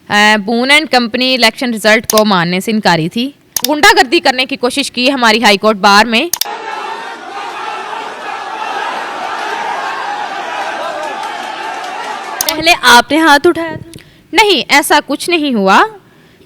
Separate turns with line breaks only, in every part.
Boon and company election result को मानने से इनकारी थी। गुंडागर्दी करने की कोशिश की हमारी हाई कोर्ट बार में।
पहले आपने हाथ उठाया था?
नहीं, ऐसा कुछ नहीं हुआ।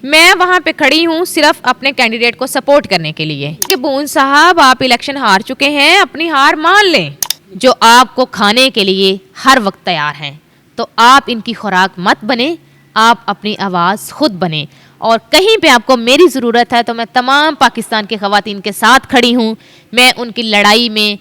मैं वहाँ पे खड़ी हूँ सिर्फ अपने कैंडिडेट को सपोर्ट करने के लिए कि बून साहब आप इलेक्शन हार चुके हैं, अपनी हार मान लें। जो आपको खाने के लिए हर वक्त तैयार हैं, तो आप इनकी खुराक मत बने, आप अपनी आवाज़ खुद बने। और कहीं पे आपको मेरी ज़रूरत है तो मैं तमाम पाकिस्तान की ख़वातीन के साथ खड़ी हूँ। मैं उनकी लड़ाई में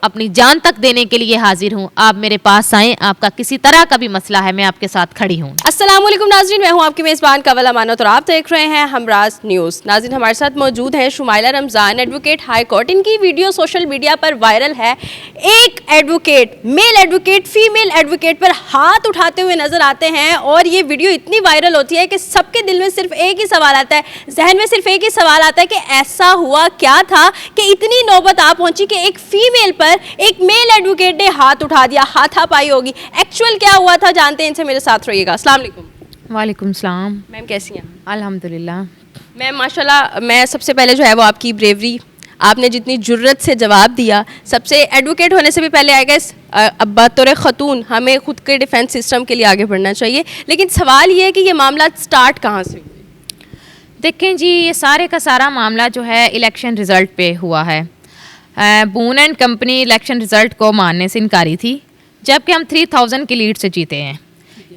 अपनी जान तक देने के लिए हाजिर हूँ। आप मेरे पास आएँ, आपका किसी तरह का भी मसला है, मैं आपके साथ खड़ी हूँ।
अस्सलाम वालेकुम नाज़रीन, मैं हूँ आपकी मेज़बान कवल अमानत और आप देख रहे हैं हमराज न्यूज़। नाज़रीन, हमारे साथ मौजूद हैं Shumaila Ramzan, advocate high court. इनकी वीडियो सोशल मीडिया पर वायरल है। एक advocate, male advocate female advocate पर हाथ उठाते हुए नजर आते हैं और ये वीडियो इतनी वायरल होती है कि सबके दिल में सिर्फ एक ही सवाल आता है, जहन में सिर्फ एक ही सवाल आता है कि ऐसा हुआ क्या था कि इतनी नौबत आ पहुंची कि एक फीमेल पर एक मेल एडवोकेट ने हाथ उठा दिया। हाथापाई होगी, एक्चुअल क्या हुआ था जानते हैं इनसे, मेरे साथ रहिएगा। अस्सलाम वालेकुम।
वालेकुम सलाम।
मैम कैसी हैं?
अल्हम्दुलिल्लाह।
मैम माशाल्लाह, मैं सबसे पहले जो है वो आपकी ब्रेवरी, आपने जितनी जुर्रत से जवाब दिया, सबसे एडवोकेट होने से भी पहले आएगा इस बतौर ख़तून हमें खुद के डिफेंस सिस्टम के लिए आगे बढ़ना चाहिए। लेकिन सवाल ये है कि ये मामला स्टार्ट कहाँ से हुआ?
देखें जी, ये सारे का सारा मामला जो है इलेक्शन रिज़ल्ट पे हुआ है। बून एंड कंपनी इलेक्शन रिज़ल्ट को मानने से इनकारी थी, जबकि हम 3000 की लीड से जीते हैं।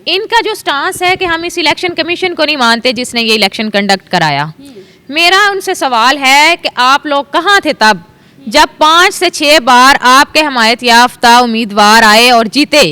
इनका जो स्टांस है कि हम इस इलेक्शन कमीशन को नहीं मानते जिसने ये इलेक्शन कंडक्ट कराया। मेरा उनसे सवाल है कि आप लोग कहाँ थे तब जब 5 से 6 बार आपके हमायत याफ्ता उम्मीदवार आए और जीते?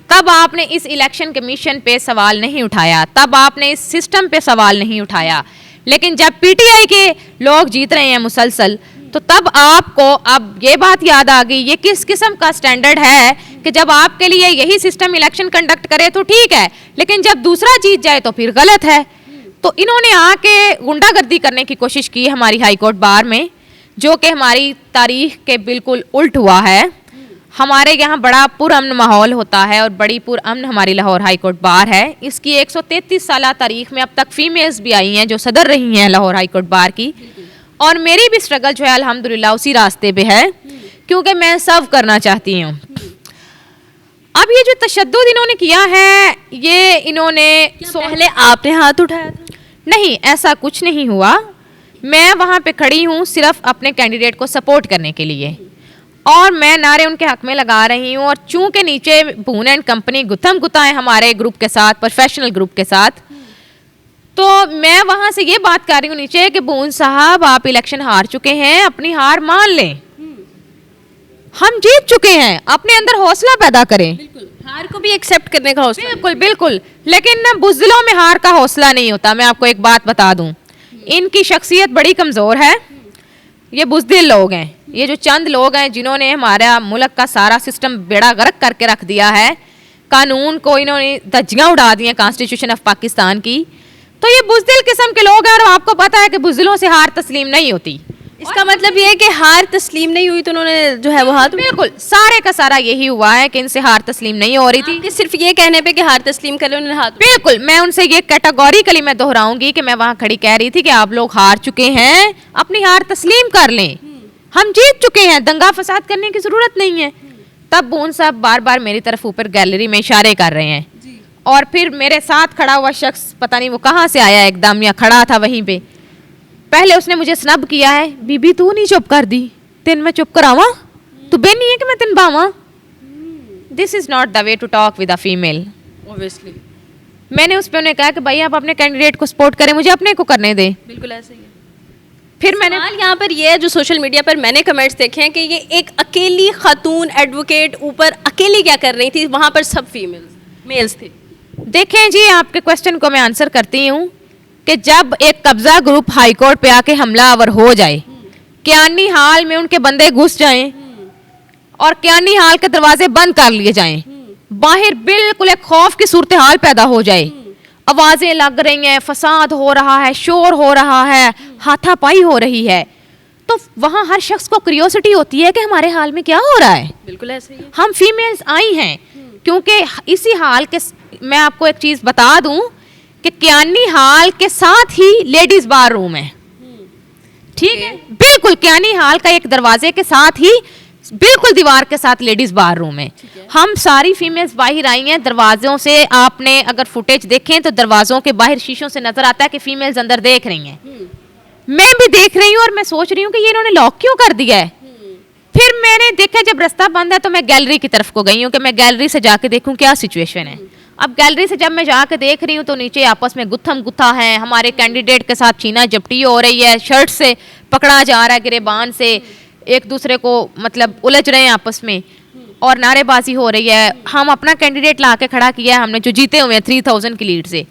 तब आपने इस इलेक्शन कमीशन पे सवाल नहीं उठाया, तब आपने इस सिस्टम पे सवाल नहीं उठाया। लेकिन जब पीटीआई के लोग जीत रहे हैं मुसलसल, तो तब आपको अब ये बात याद आ गई। ये किस किस्म का स्टैंडर्ड है कि जब आपके लिए यही सिस्टम इलेक्शन कंडक्ट करे तो ठीक है, लेकिन जब दूसरा जीत जाए तो फिर गलत है। तो इन्होंने आके गुंडागर्दी करने की कोशिश की हमारी हाई कोर्ट बार में, जो कि हमारी तारीख के बिल्कुल उल्ट हुआ है। हमारे यहाँ बड़ा पुरअमन माहौल होता है और बड़ी पुरअमन हमारी लाहौर हाई कोर्ट बार है। इसकी 133 साल तारीख में अब तक फीमेल्स भी आई हैं जो सदर रही हैं लाहौर हाई कोर्ट बार की। और मेरी भी स्ट्रगल जो है अल्हम्दुलिल्लाह उसी रास्ते पे है, क्योंकि मैं सर्व करना चाहती हूँ। अब ये जो तशद्दुद इन्होंने किया है, ये इन्होंने
पहले आपने हाथ उठाया था?
नहीं, ऐसा कुछ नहीं हुआ। मैं वहाँ पे खड़ी हूँ सिर्फ अपने कैंडिडेट को सपोर्ट करने के लिए, और मैं नारे उनके हक में लगा रही हूँ। और चूँकि नीचे बून एंड कंपनी गुत्थम गुत्ता है हमारे ग्रुप के साथ, प्रोफेशनल ग्रुप के साथ, तो मैं वहाँ से ये बात कर रही हूँ नीचे कि बून साहब आप इलेक्शन हार चुके हैं, अपनी हार मान लें। हम जीत चुके हैं, अपने अंदर हौसला पैदा करें।
बिल्कुल, हार को भी एक्सेप्ट करने का हौसला।
बिल्कुल बिल्कुल, लेकिन ना बुज़दिलों में हार का हौसला नहीं होता। मैं आपको एक बात बता दूं, इनकी शख्सियत बड़ी कमज़ोर है। ये बुज़दिल लोग हैं, ये जो चंद लोग हैं जिन्होंने हमारा मुल्क का सारा सिस्टम बेड़ा गर्क करके रख दिया है। कानून को इन्होंने धज्जियाँ उड़ा दी हैं कॉन्स्टिट्यूशन ऑफ पाकिस्तान की। तो ये बुज़दिल किस्म के लोग हैं, और आपको पता है कि बुज़दिलों से हार तस्लीम नहीं होती।
इसका मतलब ये है कि हार तस्लीम नहीं हुई तो उन्होंने जो है वो हाथ।
बिल्कुल, सारे का सारा यही हुआ है कि इनसे हार तस्लीम नहीं हो रही थी।
कि सिर्फ ये कहने पे कि हार तस्लीम कर ले उन्होंने हाथ।
बिल्कुल, मैं उनसे ये कैटेगोरिकली मैं दोहराऊंगी कि मैं वहाँ खड़ी कह रही थी कि आप लोग हार चुके हैं, अपनी हार तस्लीम कर लें। हम जीत चुके हैं, दंगा फसाद करने की ज़रूरत नहीं है। तब बून साहब बार बार मेरी तरफ ऊपर गैलरी में इशारे कर रहे हैं, और फिर मेरे साथ खड़ा हुआ शख्स पता नहीं वो कहाँ से आया एकदम, या खड़ा था वहीं पे। पहले उसने मुझे स्नब किया है, बीबी तू नहीं चुप कर दी, तेन मैं चुप करावा, तू बे नहीं है कि मैं तेन बावा। This is not the way to talk with a female.
Obviously
मैंने उस पर उन्हें कहा कि भाई आप अपने कैंडिडेट को सपोर्ट करें, मुझे अपने को करने दें।
बिल्कुल ऐसे ही है।
फिर मैंने
यहाँ पर ये जो सोशल मीडिया पर मैंने कमेंट्स देखे हैं कि ये एक अकेली खातून एडवोकेट ऊपर अकेली क्या कर रही थी, वहाँ पर सब फीमेल्स मेल्स थे।
देखें जी, आपके क्वेश्चन को मैं आंसर करती हूँ कि जब एक कब्जा ग्रुप हाई कोर्ट पे आके हमलावर हो जाए, क्यानी हाल में उनके बंदे घुस जाएं और क्यानी हाल के दरवाजे बंद कर लिए जाएं, बाहर बिल्कुल एक खौफ की सूरत हाल पैदा हो जाए, आवाज़ें लग रही हैं, फसाद हो रहा है, शोर हो रहा है, हाथापाई हो रही है, तो वहाँ हर शख्स को क्यूरियोसिटी होती है कि हमारे हाल में क्या हो रहा है।
बिल्कुल ऐसे ही।
हम फीमेल्स आई हैं क्योंकि इसी हाल के, मैं आपको एक चीज़ बता दूं कि कियानी हाल के साथ ही लेडीज बार रूम है, ठीक है, बिल्कुल कियानी हाल का एक दरवाजे के साथ ही बिल्कुल दीवार के साथ लेडीज बार रूम है। हम सारी फीमेल्स बाहर आई हैं, दरवाजों से आपने अगर फुटेज देखें तो दरवाजों के बाहर शीशों से नजर आता है कि फीमेल्स अंदर देख रही हैं। मैं भी देख रही हूँ और मैं सोच रही हूँ कि ये इन्होंने लॉक क्यों कर दिया है। फिर मैंने देखा जब रास्ता बंद है तो मैं गैलरी की तरफ को गई हूँ कि मैं गैलरी से जाके देखूँ क्या सिचुएशन है। अब गैलरी से जब मैं जाके देख रही हूँ तो नीचे आपस में गुत्थम गुत्था है, हमारे कैंडिडेट के साथ छीना झपटी हो रही है, शर्ट से पकड़ा जा रहा है, गिरेबान से एक दूसरे को मतलब उलझ रहे हैं आपस में और नारेबाजी हो रही है। हम अपना कैंडिडेट ला के खड़ा किया है हमने, जो जीते हुए हैं 3000 की लीड से।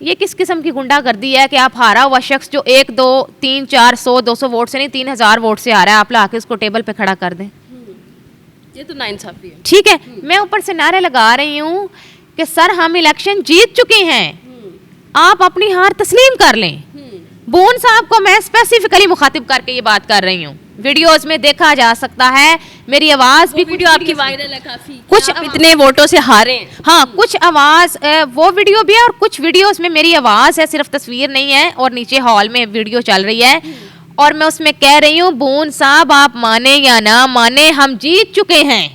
ये किस किस्म की गुंडागर्दी है कि आप हारा हुआ शख्स जो 1 2 3 4 100 200 वोट से नहीं 3000 वोट से आ रहा है, आप ला के उसको टेबल पे खड़ा कर दें।
ये तो नाइंसाफी है।
ठीक है, मैं ऊपर से नारे लगा रही हूँ कि सर हम इलेक्शन जीत चुके हैं, आप अपनी हार तस्लीम कर लें। बोन साहब को मैं स्पेसिफिकली मुखातिब करके ये बात कर रही हूँ, वीडियोस में देखा जा सकता है, मेरी आवाज भी
वीडियो आपकी वायरल है काफी,
कुछ
आप इतने वोटों से हारे हैं।
हाँ, कुछ आवाज वो वीडियो भी है और कुछ वीडियोस में मेरी आवाज है, सिर्फ तस्वीर नहीं है, और नीचे हॉल में वीडियो चल रही है और मैं उसमें कह रही हूँ बोन साहब आप माने या ना माने हम जीत चुके हैं,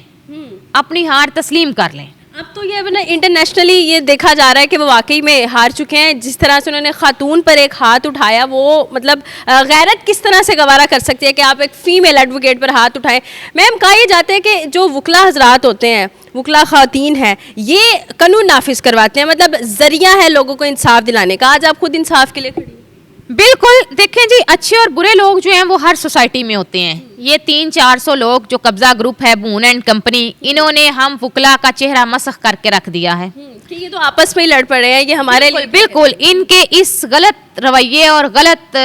अपनी हार तस्लीम कर लें।
अब तो ये ना इंटरनेशनली ये देखा जा रहा है कि वो वाकई में हार चुके हैं। जिस तरह से उन्होंने खातून पर एक हाथ उठाया, वो मतलब गैरत किस तरह से गवारा कर सकती है कि आप एक फीमेल एडवोकेट पर हाथ उठाएं। मैम, कहा ये जाते हैं कि जो वकला हजरात होते हैं, वकला खातीन हैं, ये कानून नाफिज करवाते हैं, मतलब जरिया है लोगों को इंसाफ दिलाने का। आज आप खुद इंसाफ के लिए खड़ी हैं।
बिल्कुल, देखें जी, अच्छे और बुरे लोग जो हैं वो हर सोसाइटी में होते हैं। ये 300-400 लोग जो कब्जा ग्रुप है बून एंड कंपनी, इन्होंने हम वकला का चेहरा मसख करके रख दिया है।
ठीक है, तो आपस में ही लड़ पड़े हैं, ये हमारे लिए
बिल्कुल इनके इस गलत रवैये और गलत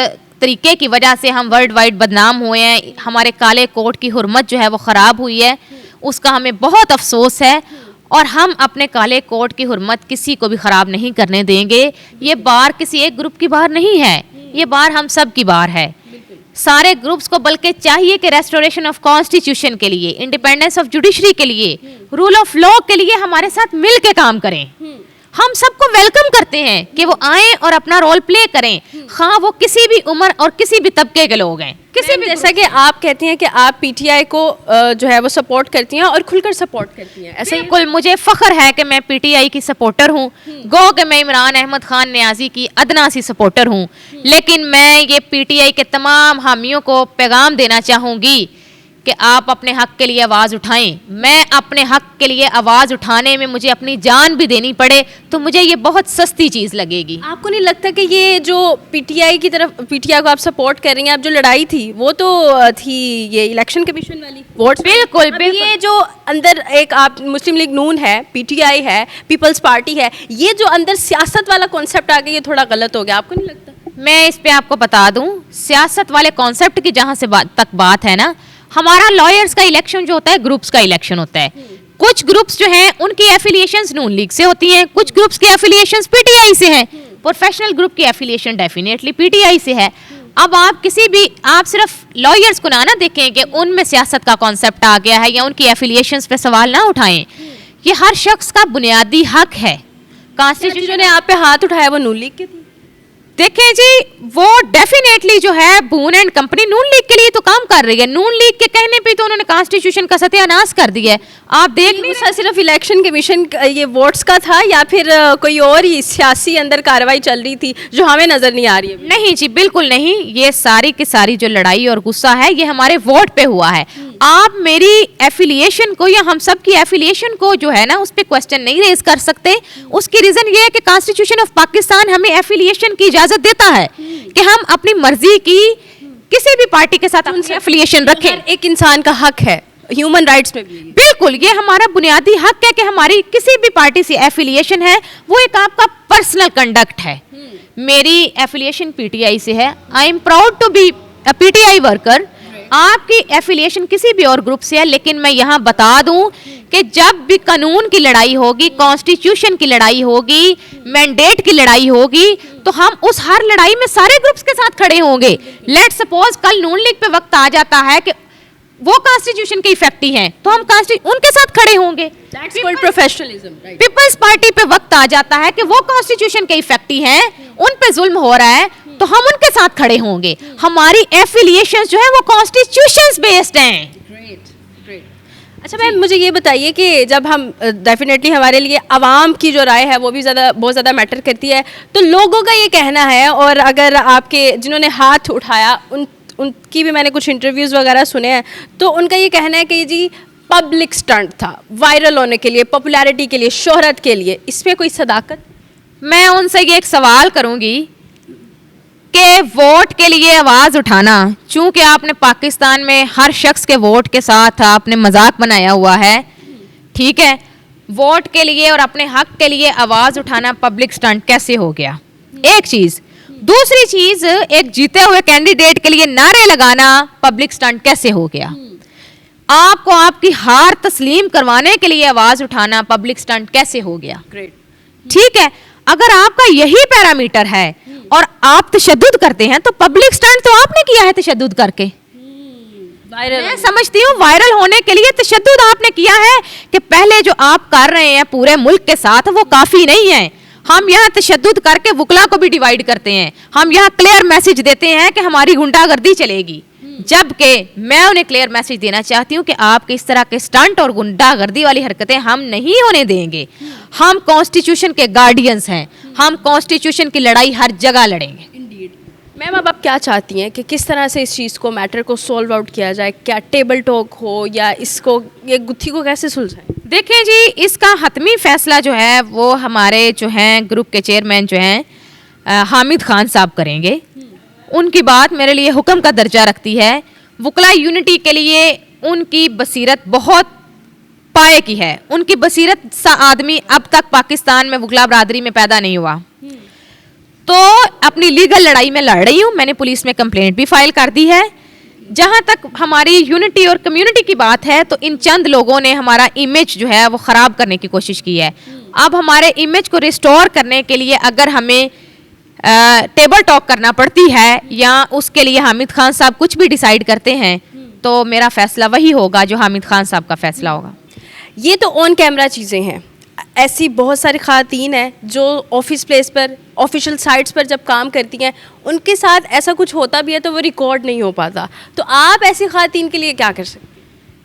तरीके की वजह से हम वर्ल्ड वाइड बदनाम हुए हैं। हमारे काले कोट की हुर्मत जो है वो ख़राब हुई है, उसका हमें बहुत अफसोस है और हम अपने काले कोट की हुर्मत किसी को भी ख़राब नहीं करने देंगे। ये बार किसी एक ग्रुप की बार नहीं है, ये बार हम सब की बार है, सारे ग्रुप्स को। बल्कि चाहिए कि रेस्टोरेशन ऑफ कॉन्स्टिट्यूशन के लिए, इंडिपेंडेंस ऑफ जुडिशरी के लिए, रूल ऑफ लॉ के लिए हमारे साथ मिल के काम करें। हम सबको वेलकम करते हैं कि वो आएं और अपना रोल प्ले करें, हाँ वो किसी भी उम्र और किसी भी तबके के लोग हैं, किसी भी।
जैसा कि आप कहती हैं कि आप पीटीआई को जो है वो सपोर्ट करती हैं और खुलकर सपोर्ट करती हैं, ऐसा
बिल्कुल मुझे फख्र है कि मैं पीटीआई की सपोर्टर हूँ। गो कि मैं इमरान अहमद खान न्याजी की अदना सी सपोर्टर हूँ, लेकिन मैं ये पीटीआई के तमाम हामियों को पैगाम देना चाहूँगी कि आप अपने हक के लिए आवाज़ उठाएं। मैं अपने हक के लिए आवाज़ उठाने में मुझे अपनी जान भी देनी पड़े तो मुझे ये बहुत सस्ती चीज़ लगेगी।
आपको नहीं लगता कि ये जो पीटीआई की तरफ, पीटीआई को आप सपोर्ट कर रही हैं, आप जो लड़ाई थी वो तो थी ये इलेक्शन कमीशन वाली वोट?
बिल्कुल बिल्कुल।
ये जो अंदर एक आप मुस्लिम लीग नून है, पीटीआई है, पीपल्स पार्टी है, ये जो अंदर सियासत वाला कॉन्सेप्ट आ गया, ये थोड़ा गलत हो गया, आपको नहीं लगता?
मैं इस पे आपको बता दूं, सियासत वाले कॉन्सेप्ट की जहां से तक बात है ना, हमारा लॉयर्स का इलेक्शन जो होता है ग्रुप्स का इलेक्शन होता है। कुछ ग्रुप्स जो हैं उनकी एफिलिएशंस नून लीग से होती हैं, कुछ ग्रुप्स की एफिलिएशंस पीटीआई से हैं, प्रोफेशनल ग्रुप की एफिलिएशन डेफिनेटली पीटीआई से है। अब आप किसी भी, आप सिर्फ लॉयर्स को ना देखें कि उनमें सियासत का कॉन्सेप्ट आ गया है या उनकी एफिलिएशंस पे सवाल ना उठाएं। ये हर शख्स का बुनियादी हक है।
कॉन्स्टिट्यूशन ने आप पे हाथ उठाया वो नून लीग के थे।
देखें जी, वो डेफिनेटली जो है बून एंड कंपनी नून लीग के लिए तो काम कर रही है। नून लीग के कहने पे तो उन्होंने कॉन्स्टिट्यूशन का सत्यानाश कर दिया है। आप देख नहीं,
गुस्सा सिर्फ इलेक्शन कमीशन ये वोट्स का था या फिर कोई और ही सियासी अंदर कार्रवाई चल रही थी जो हमें नजर नहीं आ रही है?
नहीं जी, बिल्कुल नहीं। ये सारी की सारी जो लड़ाई और गुस्सा है ये हमारे वोट पे हुआ है। आप मेरी एफिलिएशन को या हम सब की एफिलिएशन को जो है ना उस पर क्वेश्चन नहीं रेज कर सकते। उसकी रीजन ये है कि कॉन्स्टिट्यूशन ऑफ पाकिस्तान हमें एफिलिएशन की इजाजत देता है कि हम अपनी मर्जी की किसी भी पार्टी के साथ अपनी एफिलिएशन रखें।
एक इंसान का हक है, ह्यूमन राइट्स में भी।
बिल्कुल, ये हमारा बुनियादी हक है कि हमारी किसी भी पार्टी से एफिलिएशन है, वो एक आपका पर्सनल कंडक्ट है। मेरी एफिलिएशन पीटीआई से है, I am proud to be a PTI worker. आपकी एफिलिएशन किसी भी और ग्रुप से है, लेकिन मैं यहाँ बता दूं कि जब भी कानून की लड़ाई होगी, कॉन्स्टिट्यूशन की लड़ाई होगी, मैंडेट की लड़ाई होगी, तो हम उस हर लड़ाई में सारे ग्रुप्स के साथ खड़े होंगे। लेट सपोज कल नून लीग पे वक्त आ जाता है कि वो कॉन्स्टिट्यूशन के इफेक्टी हैं, तो हम उनके साथ खड़े होंगे।
That's called professionalism, right.
People's Party पे वक्त आ जाता है कि वो कॉन्स्टिट्यूशन के इफेक्टी हैं, उन पे जुल्म हो रहा है, तो हम उनके साथ खड़े होंगे। हमारी एफिलिएशन जो है वो कॉन्स्टिट्यूशंस बेस्ड हैं।
अच्छा मैम, मुझे ये बताइए कि जब हम डेफिनेटली हमारे लिए आवाम की जो राय है वो भी बहुत ज़्यादा मैटर करती है, तो लोगों का ये कहना है, और अगर आपके जिन्होंने हाथ उठाया उनकी भी मैंने कुछ इंटरव्यूज़ वगैरह सुने हैं, तो उनका ये कहना है कि जी पब्लिक स्टंट था, वायरल होने के लिए, पॉपुलैरिटी के लिए, शोहरत के लिए। इसमें कोई सदाकत?
मैं उनसे ये एक सवाल करूंगी कि वोट के लिए आवाज़ उठाना, चूंकि आपने पाकिस्तान में हर शख्स के वोट के साथ आपने मजाक बनाया हुआ है, ठीक है, वोट के लिए और अपने हक के लिए आवाज़ उठाना पब्लिक स्टंट कैसे हो गया? एक चीज़। दूसरी चीज़, एक जीते हुए कैंडिडेट के लिए नारे लगाना पब्लिक स्टंट कैसे हो गया? आपको आपकी हार तस्लीम करवाने के लिए आवाज़ उठाना पब्लिक स्टंट कैसे हो गया?
ग्रेट।
ठीक है, अगर आपका यही पैरामीटर है और आप तशद्दुद करते हैं, तो पब्लिक स्टंट तो आपने किया है तशद्दुद करके। मैं समझती हूँ वायरल होने के लिए तशद्दुद आपने किया है कि पहले जो आप कर रहे हैं पूरे मुल्क के साथ वो काफ़ी नहीं है। हम यहाँ तशद्दुद करके वुकला को भी डिवाइड करते हैं, हम यहाँ क्लियर मैसेज देते हैं कि हमारी गुंडागर्दी चलेगी, जबकि मैं उन्हें क्लियर मैसेज देना चाहती हूँ कि आपके इस तरह के स्टंट और गुंडागर्दी वाली हरकतें हम नहीं होने देंगे। हम कॉन्स्टिट्यूशन के गार्डियंस हैं, हम कॉन्स्टिट्यूशन की लड़ाई हर जगह लड़ेंगे।
मैम, अब आप क्या चाहती हैं कि किस तरह से इस चीज़ को, मैटर को सॉल्व आउट किया जाए? क्या टेबल टॉक हो, या इसको, ये गुत्थी को कैसे सुलझाएं?
देखें जी, इसका हतमी फैसला जो है वो हमारे जो हैं ग्रुप के चेयरमैन जो हैं हामिद खान साहब करेंगे। उनकी बात मेरे लिए हुक्म का दर्जा रखती है। वुकला यूनिटी के लिए उनकी बसीरत बहुत पाए की है। उनकी बसीरत सा आदमी अब तक पाकिस्तान में वुकला बरादरी में पैदा नहीं हुआ। तो अपनी लीगल लड़ाई में लड़ रही हूँ, मैंने पुलिस में कंप्लेंट भी फाइल कर दी है। जहाँ तक हमारी यूनिटी और कम्युनिटी की बात है, तो इन चंद लोगों ने हमारा इमेज जो है वो ख़राब करने की कोशिश की है। अब हमारे इमेज को रिस्टोर करने के लिए अगर हमें टेबल टॉक करना पड़ती है या उसके लिए हामिद खान साहब कुछ भी डिसाइड करते हैं, तो मेरा फैसला वही होगा जो हामिद खान साहब का फैसला होगा।
ये तो ऑन कैमरा चीज़ें हैं, ऐसी बहुत सारी ख़वातीन हैं जो ऑफिस प्लेस पर, ऑफिशियल साइट्स पर जब काम करती हैं, उनके साथ ऐसा कुछ होता भी है तो वो रिकॉर्ड नहीं हो पाता। तो आप ऐसी ख़वातीन के लिए क्या कर सकते हैं?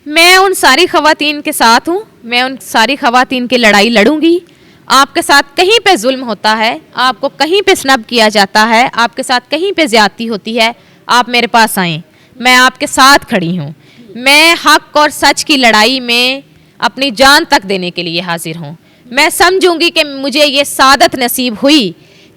मैं उन सारी ख़वातीन के साथ हूँ, मैं उन सारी ख़वातीन की लड़ाई लड़ूंगी। आपके साथ कहीं पे जुल्म होता है, आपको कहीं पे स्नब किया जाता है, आपके साथ कहीं पे ज़्यादती होती है, आप मेरे पास आएँ, मैं आपके साथ खड़ी हूँ। मैं हक और सच की लड़ाई में अपनी जान तक देने के लिए हाजिर हूँ। मैं समझूंगी कि मुझे ये सादत नसीब हुई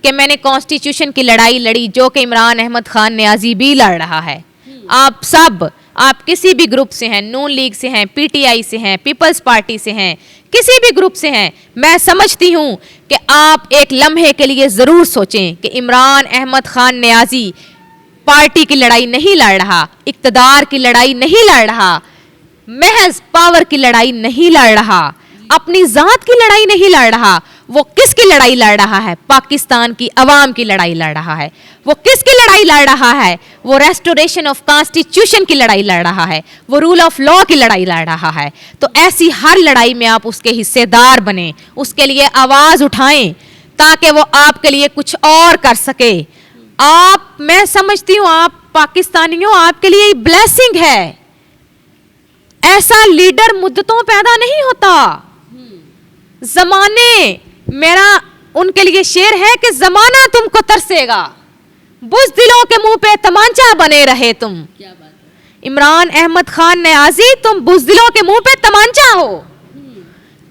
कि मैंने कॉन्स्टिट्यूशन की लड़ाई लड़ी, जो कि इमरान अहमद खान नियाजी भी लड़ रहा है। आप सब, आप किसी भी ग्रुप से हैं, नून लीग से हैं, पीटीआई से हैं, पीपल्स पार्टी से हैं, किसी भी ग्रुप से हैं, मैं समझती हूँ कि आप एक लम्हे के लिए ज़रूर सोचें कि इमरान अहमद खान नियाजी पार्टी की लड़ाई नहीं लड़ रहा, इक़्तिदार की लड़ाई नहीं लड़ रहा, महज पावर की लड़ाई नहीं लड़ रहा, अपनी ज़ात की लड़ाई नहीं लड़ रहा। वो किसकी लड़ाई लड़ रहा है? पाकिस्तान की अवाम की लड़ाई लड़ रहा है। वो किसकी लड़ाई लड़ रहा है? वो रेस्टोरेशन ऑफ कॉन्स्टिट्यूशन की लड़ाई लड़ रहा है, वो रूल ऑफ लॉ की लड़ाई लड़ रहा है। तो ऐसी हर लड़ाई में आप उसके हिस्सेदार बने, उसके लिए आवाज़ उठाएं, ताकि वो आपके लिए कुछ और कर सके। आप, मैं समझती हूँ आप पाकिस्तानियों, आपके लिए ब्लेसिंग है। ऐसा लीडर मुद्दतों पैदा नहीं होता। जमाने, मेरा उनके लिए शेर है कि जमाना तुमको तरसेगा, बुज़दिलों के मुंह पे तमांचा बने रहे तुम। क्या बात है? इमरान अहमद खान नियाजी, तुम बुज़दिलों के मुंह पे तमांचा हो।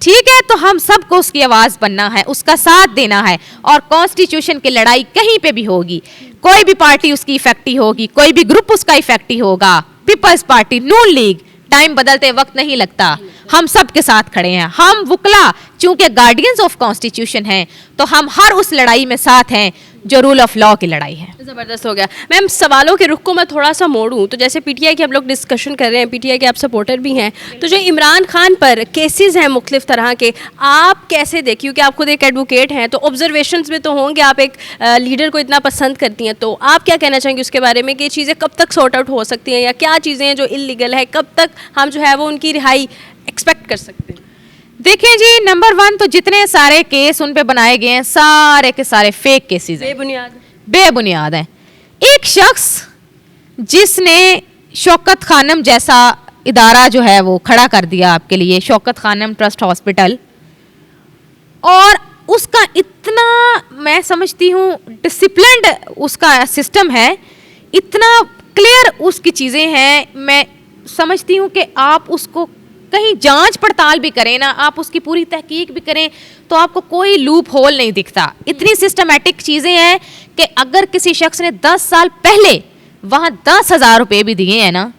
ठीक है, तो हम सबको उसकी आवाज़ बनना है, उसका साथ देना है, और कॉन्स्टिट्यूशन की लड़ाई कहीं पे भी होगी, कोई भी पार्टी उसकी इफेक्टिव होगी, कोई भी ग्रुप उसका इफेक्टिव होगा, पीपल्स पार्टी, नून लीग, टाइम बदलते वक्त नहीं लगता, हम सब के साथ खड़े हैं। हम वुकला चूंकि गार्डियंस ऑफ कॉन्स्टिट्यूशन हैं, तो हम हर उस लड़ाई में साथ हैं जो रूल ऑफ लॉ की लड़ाई है।
ज़बरदस्त हो गया। मैम, सवालों के रुख को मैं थोड़ा सा मोड़ूं तो जैसे पीटीआई की हम लोग डिस्कशन कर रहे हैं, पीटीआई के आप सपोर्टर भी हैं, तो जो इमरान खान पर केसेस हैं मुख्तलिफ तरह के, आप कैसे देखें? क्योंकि आप खुद एक एडवोकेट हैं तो ऑब्जर्वेशंस में तो होंगे, आप एक लीडर को इतना पसंद करती हैं, तो आप क्या कहना चाहेंगे उसके बारे में कि ये चीज़ें कब तक सॉर्ट आउट हो सकती हैं, या क्या चीज़ें हैं जो इलीगल है, कब तक हम जो है वो उनकी रिहाई एक्सपेक्ट कर सकते हैं?
देखिए जी, नंबर 1 तो जितने सारे केस उन पे बनाए गए हैं सारे के सारे फेक केसेस हैं, बेबुनियाद हैं। एक शख्स जिसने शौकत खानम जैसा इदारा जो है वो खड़ा कर दिया आपके लिए, शौकत खानम ट्रस्ट हॉस्पिटल, और उसका इतना मैं समझती हूँ डिसिप्लिन्ड उसका सिस्टम है, इतना क्लियर उसकी चीज़ें हैं, मैं समझती हूँ कि आप उसको कहीं जांच पड़ताल भी करें ना, आप उसकी पूरी तहकीक भी करें तो आपको कोई लूप होल नहीं दिखता। इतनी सिस्टमेटिक चीज़ें हैं कि अगर किसी शख्स ने 10 साल पहले वहाँ 10,000 रुपये भी दिए हैं ना,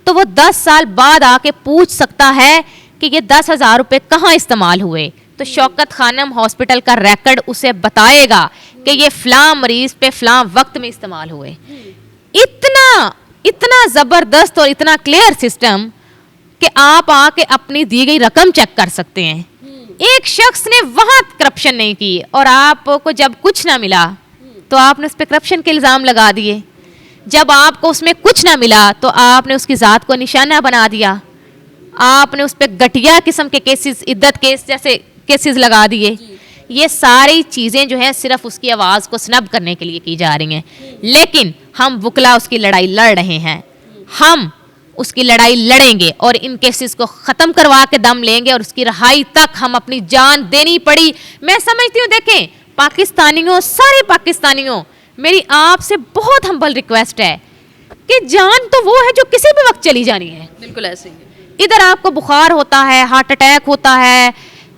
तो वो 10 साल बाद आके पूछ सकता है कि ये 10,000 रुपये कहाँ इस्तेमाल हुए। तो शौकत खानम हॉस्पिटल का रिकॉर्ड उसे बताएगा कि ये फ़लाँ मरीज़ पे फ़लाँ वक्त में इस्तेमाल हुए। इतना ज़बरदस्त और इतना क्लियर सिस्टम कि आप आके अपनी दी गई रकम चेक कर सकते हैं। एक शख्स ने वहाँ करप्शन नहीं की और आपको जब कुछ ना मिला तो आपने उस पर करप्शन के इल्ज़ाम लगा दिए। जब आपको उसमें कुछ ना मिला तो आपने उसकी ज़ात को निशाना बना दिया, आपने उस पर घटिया किस्म के केसेस, इद्दत केस जैसे केसेस लगा दिए। ये सारी चीज़ें जो हैं सिर्फ उसकी आवाज़ को स्नब करने के लिए की जा रही हैं, लेकिन हम वकला उसकी लड़ाई लड़ रहे हैं, हम उसकी लड़ाई लड़ेंगे और इन केसेस को ख़त्म करवा के दम लेंगे और उसकी रहाई तक हम अपनी जान देनी पड़ी। मैं समझती हूँ, देखें पाकिस्तानियों, सारे पाकिस्तानियों, मेरी आपसे बहुत हम्बल रिक्वेस्ट है कि जान तो वो है जो किसी भी वक्त चली जानी है।
बिल्कुल ऐसे ही है।
इधर आपको बुखार होता है, हार्ट अटैक होता है,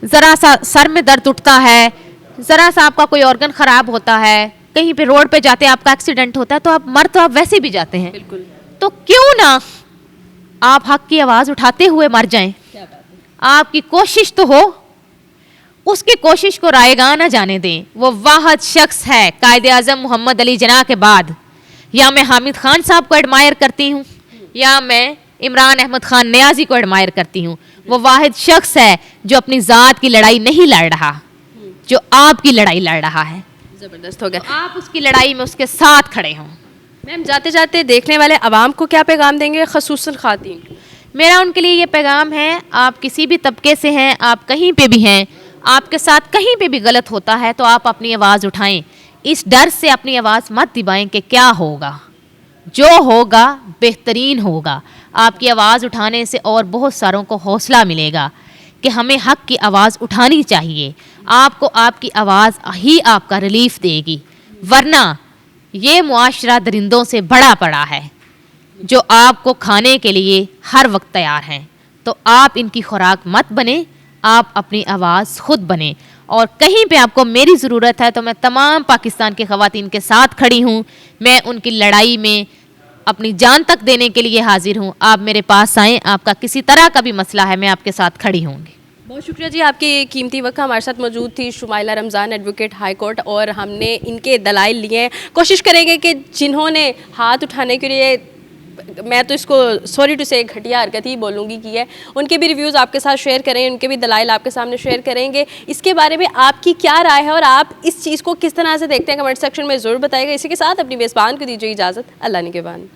ज़रा सा सर में दर्द उठता है, ज़रा सा आपका कोई ऑर्गन ख़राब होता है, कहीं पे रोड पे जाते हैं आपका एक्सीडेंट होता है, तो आप वैसे भी जाते हैं।
बिल्कुल।
तो क्यों ना आप हक की आवाज़ उठाते हुए मर जाएं। आपकी कोशिश तो हो, उसकी कोशिश को रायगा ना जाने दें। वो वाहद शख्स है कायदे आज़म मोहम्मद अली जिन्ना के बाद, या मैं हामिद खान साहब को एडमायर करती हूँ या मैं इमरान अहमद खान नियाज़ी को एडमायर करती हूँ, वो वाहिद शख्स है जो अपनी ज़ात की लड़ाई नहीं लड़ रहा, जो आपकी लड़ाई लड़ रहा है।
ज़बरदस्त हो गया।
तो आप उसकी लड़ाई में उसके साथ खड़े हों।
मैम, जाते जाते देखने वाले अवाम को क्या पैगाम देंगे, ख़ुसूसन ख़ातीन?
मेरा उनके लिए ये पैगाम है, आप किसी भी तबके से हैं, आप कहीं पे भी हैं, आपके साथ कहीं पे भी गलत होता है तो आप अपनी आवाज़ उठाएं। इस डर से अपनी आवाज़ मत दबाएं कि क्या होगा, जो होगा बेहतरीन होगा। आपकी आवाज़ उठाने से और बहुत सारों को हौसला मिलेगा कि हमें हक़ की आवाज़ उठानी चाहिए। आपको आपकी आवाज़ ही आपका रिलीफ देगी, वरना ये मुआशरा दरिंदों से बड़ा पड़ा है जो आपको खाने के लिए हर वक्त तैयार हैं। तो आप इनकी खुराक मत बने, आप अपनी आवाज़ खुद बने। और कहीं पे आपको मेरी ज़रूरत है तो मैं तमाम पाकिस्तान की ख़वातीन के साथ खड़ी हूँ, मैं उनकी लड़ाई में अपनी जान तक देने के लिए हाजिर हूँ। आप मेरे पास आएँ, आपका किसी तरह का भी मसला है, मैं आपके साथ खड़ी होंगी।
बहुत शुक्रिया जी, आपकी कीमती वक्त हमारे साथ मौजूद थी Shumaila Ramzan, advocate high court, और हमने इनके दलाइल लिए हैं। कोशिश करेंगे कि जिन्होंने हाथ उठाने के लिए, मैं तो इसको सॉरी टू से घटिया हरकत ही बोलूँगी की है, उनके भी रिव्यूज़ आपके साथ शेयर करेंगे, उनके भी दलाइल आपके सामने शेयर करेंगे। इसके बारे में आपकी क्या राय है और आप इस चीज़ को किस तरह से देखते हैं, कमेंट सेक्शन में ज़रूर बताइएगा। इसी के साथ अपनी मेज़बान को दीजिए इजाज़त। अल्लाह निगहबान।